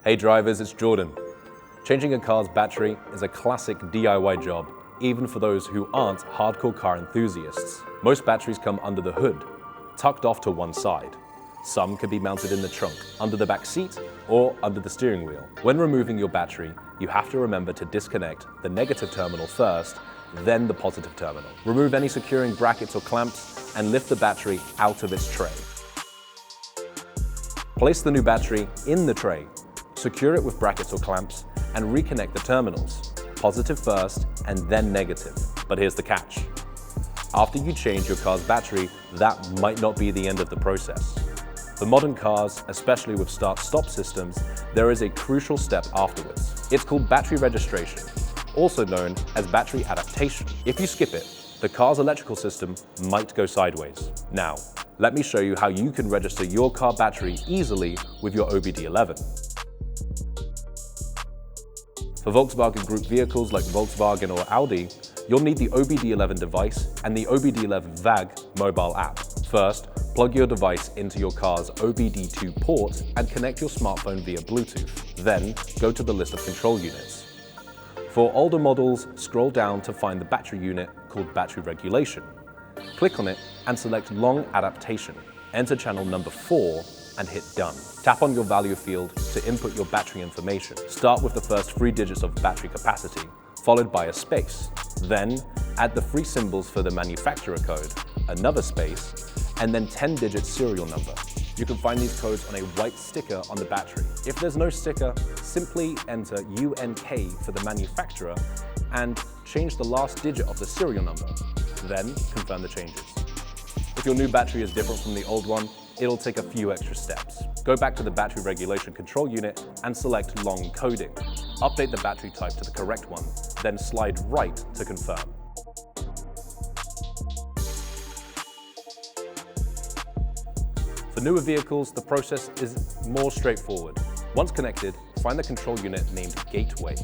Hey drivers, it's Jordan. Changing a car's battery is a classic DIY job, even for those who aren't hardcore car enthusiasts. Most batteries come under the hood, tucked off to one side. Some can be mounted in the trunk, under the back seat, or under the steering wheel. When removing your battery, you have to remember to disconnect the negative terminal first, then the positive terminal. Remove any securing brackets or clamps and lift the battery out of its tray. Place the new battery in the tray, secure it with brackets or clamps, and reconnect the terminals, positive first and then negative. But here's the catch. After you change your car's battery, that might not be the end of the process. For modern cars, especially with start-stop systems, there is a crucial step afterwards. It's called battery registration, also known as battery adaptation. If you skip it, the car's electrical system might go sideways. Now, let me show you how you can register your car battery easily with your OBDeleven. For Volkswagen Group vehicles like Volkswagen or Audi, you'll need the OBDeleven device and the OBDeleven Vvag mobile app. First, plug your device into your car's OBD2 port and connect your smartphone via Bluetooth. Then, go to the list of control units. For older models, scroll down to find the battery unit called battery regulation. Click on it and select long adaptation. Enter channel number 4 and hit done. Tap on your value field to input your battery information. Start with the first 3 digits of battery capacity, followed by a space. Then, add the 3 symbols for the manufacturer code, another space, and then 10-digit serial number. You can find these codes on a white sticker on the battery. If there's no sticker, simply enter UNK for the manufacturer and change the last digit of the serial number. Then, confirm the changes. If your new battery is different from the old one, it'll take a few extra steps. Go back to the battery regulation control unit and select long coding. Update the battery type to the correct one, then slide right to confirm. For newer vehicles, the process is more straightforward. Once connected, find the control unit named Gateway.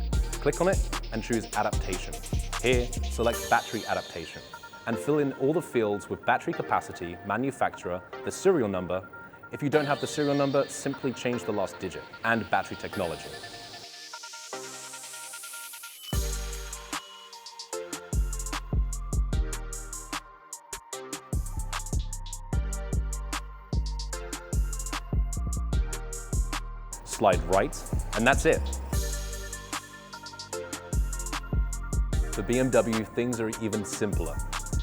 Click on it and choose Adaptation. Here, select Battery Adaptation and fill in all the fields with battery capacity, manufacturer, the serial number. If you don't have the serial number, simply change the last digit, and battery technology. Slide right, and that's it. For BMW, things are even simpler.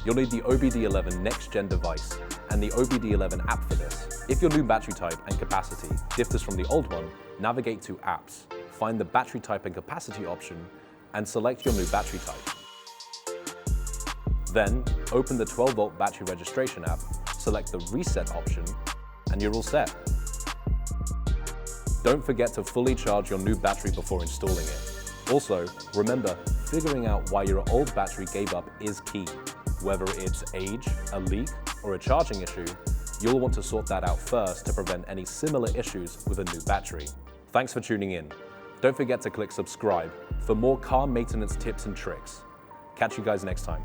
You'll need the OBDeleven next-gen device and the OBDeleven app for this. If your new battery type and capacity differs from the old one, navigate to Apps, find the battery type and capacity option, and select your new battery type. Then, open the 12-volt battery registration app, select the Reset option, and you're all set. Don't forget to fully charge your new battery before installing it. Also, remember, figuring out why your old battery gave up is key. Whether it's age, a leak, or a charging issue, you'll want to sort that out first to prevent any similar issues with a new battery. Thanks for tuning in. Don't forget to click subscribe for more car maintenance tips and tricks. Catch you guys next time.